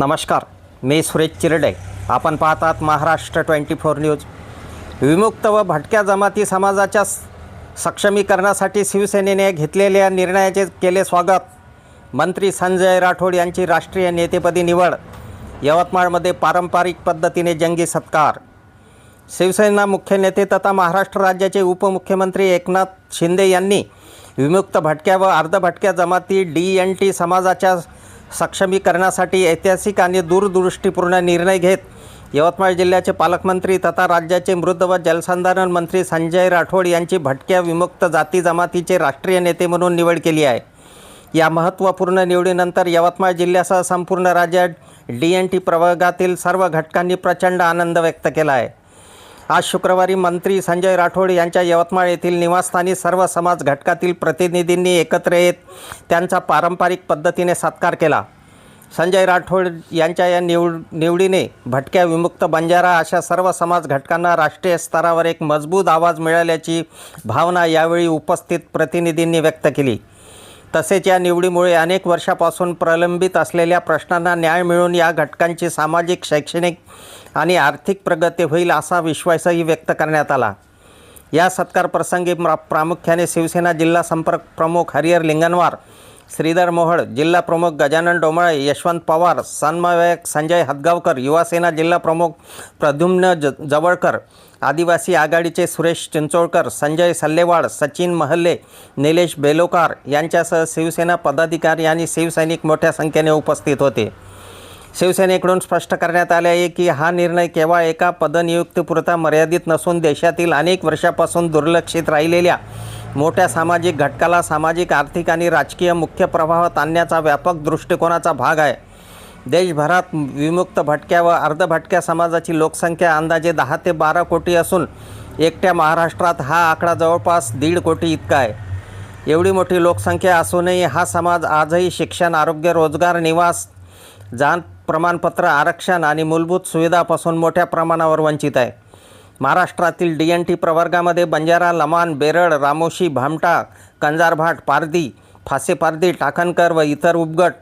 नमस्कार, मी सुरेश चिरडे. आपण पाहतात महाराष्ट्र 24 न्यूज. विमुक्त व भटक्या जमाती समाजाच्या सक्षमीकरणासाठी शिवसेनेने घेतलेल्या निर्णयाचे केले स्वागत. मंत्री संजय राठोड यांची राष्ट्रीय नेतेपदी निवड. यवतमाळमध्ये पारंपरिक पद्धतीने जंगी सत्कार. शिवसेना मुख्य नेते तथा महाराष्ट्र राज्याचे उपमुख्यमंत्री एकनाथ शिंदे यांनी विमुक्त भटक्या व अर्धभटक्या जमाती DNT समाजाच्या सक्षमीकरणासाठी ऐतिहासिक आणि दूरदृष्टीपूर्ण निर्णय घेत यवतमाळ जिल्ह्याचे पालकमंत्री तथा राज्याचे मृद व जलसंधारण मंत्री संजय राठोड यांची भटक्या विमुक्त जाती जमातीचे राष्ट्रीय नेते म्हणून निवड केली आहे. या महत्त्वपूर्ण निवडीनंतर यवतमाळ जिल्ह्यासह संपूर्ण राज्यात DNT प्रवर्गातील सर्व घटकांनी प्रचंड आनंद व्यक्त केला आहे. आज शुक्रवारी मंत्री संजय राठोड यांच्या यवतमाळ येथील निवासस्थानी सर्व समाज घटकातील प्रतिनिधींनी एकत्र येत त्यांचा पारंपरिक पद्धतीने सत्कार केला. संजय राठोड यांच्या या निवडीने भटक्या विमुक्त बंजारा अशा सर्व समाज घटकांना राष्ट्रीय स्तरावर एक मजबूत आवाज मिळाल्याची भावना यावेळी उपस्थित प्रतिनिधींनी व्यक्त केली. तसेच या निवडीमुळे अनेक वर्षापासून प्रलंबित असलेल्या प्रश्नांना न्याय मिळून या घटकांची सामाजिक, शैक्षणिक आणि आर्थिक प्रगती होईल असा विश्वासही व्यक्त करण्यात आला. या सत्कार प्रसंगी प्रामुख्याने शिवसेना जिल्हा संपर्क प्रमुख हरिहर लिंगणवार, श्रीधर मोहोळ, जिल्हा प्रमुख गजानन डोमळे, यशवंत पवार, समन्वयक संजय हदगावकर, युवासेना जिल्हा प्रमुख प्रद्युम्न जवळकर, आदिवासी आघाडीचे सुरेश चिंचोळकर, संजय सल्लेवाड, सचिन महल्ले, निलेश बेलोकार यांच्यासह शिवसेना पदाधिकारी आणि शिवसैनिक मोठ्या संख्येने उपस्थित होते. शिवसेनेकडून स्पष्ट करण्यात आले आहे की हा निर्णय केवळ एका पदनियुक्तीपुरता मर्यादित नसून देशातील अनेक वर्षापासून दुर्लक्षित राहिलेल्या मोठ्या सामाजिक घटकाला सामाजिक, आर्थिक आणि राजकीय मुख्य प्रवाहात आणण्याचा व्यापक दृष्टिकोनाचा भाग आहे. देशभरात विमुक्त भटक्या व अर्धभटक्या समाजाची लोकसंख्या अंदाजे 10 ते 12 कोटी असून एकट्या महाराष्ट्रात हा आकडा जवळपास 1.5 कोटी इतका आहे. एवढी मोठी लोकसंख्या असूनही हा समाज आजही शिक्षण, आरोग्य, रोजगार, निवास, जात प्रमाणपत्र, आरक्षण आणि मूलभूत सुविधांपासून मोठ्या प्रमाणावर वंचित आहे. महाराष्ट्रातील DNT प्रवर्गामध्ये बंजारा, लमाण, बेरड, रामोशी, भामटा, कंजारभाट, पारधी, फासेपारधी, टाकणकर व इतर उपगट,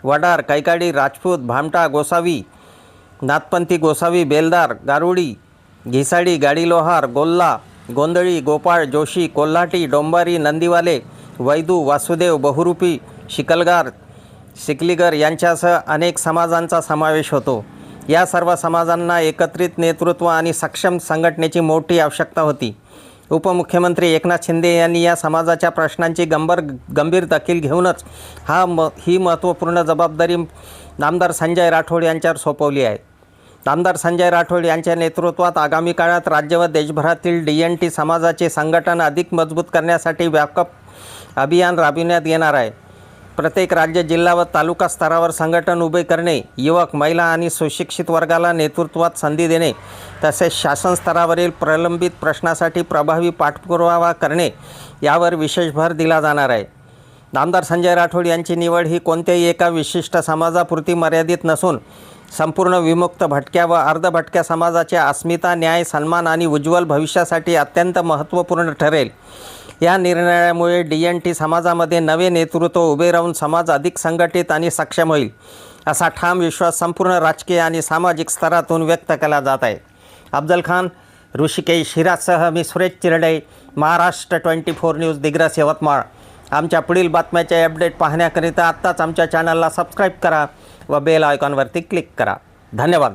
वडार, कैकाडी, राजपूत, भामटा, गोसावी, नाथपंथी, गोसावी, बेलदार, गारुडी, घिसाडी, गाडीलोहार, गोल्ला, गोंधळी, गोपाळ, जोशी, कोल्हाटी, डोंबारी, नंदीवाले, वैदू, वासुदेव, बहुरूपी, शिकलगार, शिकलीगर यांच्यासह अनेक समाजांचा समावेश होतो. या सर्व समाजांना एकत्रित नेतृत्व आणि सक्षम संघटनेची मोठी आवश्यकता होती. उपमुख्यमंत्री एकनाथ शिंदे यांनी या समाजाच्या प्रश्नांची गंभीर दखल घेऊनच ही महत्त्वपूर्ण जबाबदारी आमदार संजय राठोड यांच्यावर सोपवली आहे. आमदार संजय राठोड यांच्या नेतृत्वात आगामी काळात राज्य व देशभरातील DNT समाजाचे संघटन अधिक मजबूत करण्यासाठी व्यापक अभियान राबविण्यात येणार आहे. प्रत्येक राज्य, जिल्हा व तालुका स्तरावर संघटन उभे करणे, युवक, महिला आणि सुशिक्षित वर्गाला नेतृत्वात संधी देणे, तसेच शासन स्तरावरील प्रलंबित प्रश्नासाठी प्रभावी पाठपुरावा करणे यावर विशेष भर दिला जाणार आहे. आमदार संजय राठोड यांची निवड ही कोणत्याही एका विशिष्ट समाजापुरती मर्यादित नसून संपूर्ण विमुक्त भटक्या व अर्धभटक्या समाजाच्या अस्मिता, न्याय, सन्मान आणि उज्ज्वल भविष्यासाठी अत्यंत महत्त्वपूर्ण ठरेल. या निर्णयामुळे DNT समाजामध्ये नवे नेतृत्व उभे राहून समाज अधिक संघटित आणि सक्षम होईल असा ठाम विश्वास संपूर्ण राजकीय आणि सामाजिक स्तरातून व्यक्त केला जात आहे. अफजल खान, ऋषिकेश हिराजसह मी सुरेश चिरडे, महाराष्ट्र 24 न्यूज, दिग्रस, यवतमाळ. आमच्या पुढील बातम्याचे अपडेट पाहण्याकरिता आत्ताच आमच्या चॅनलला सबस्क्राईब करा व बेल आयकॉनवरती क्लिक करा. धन्यवाद.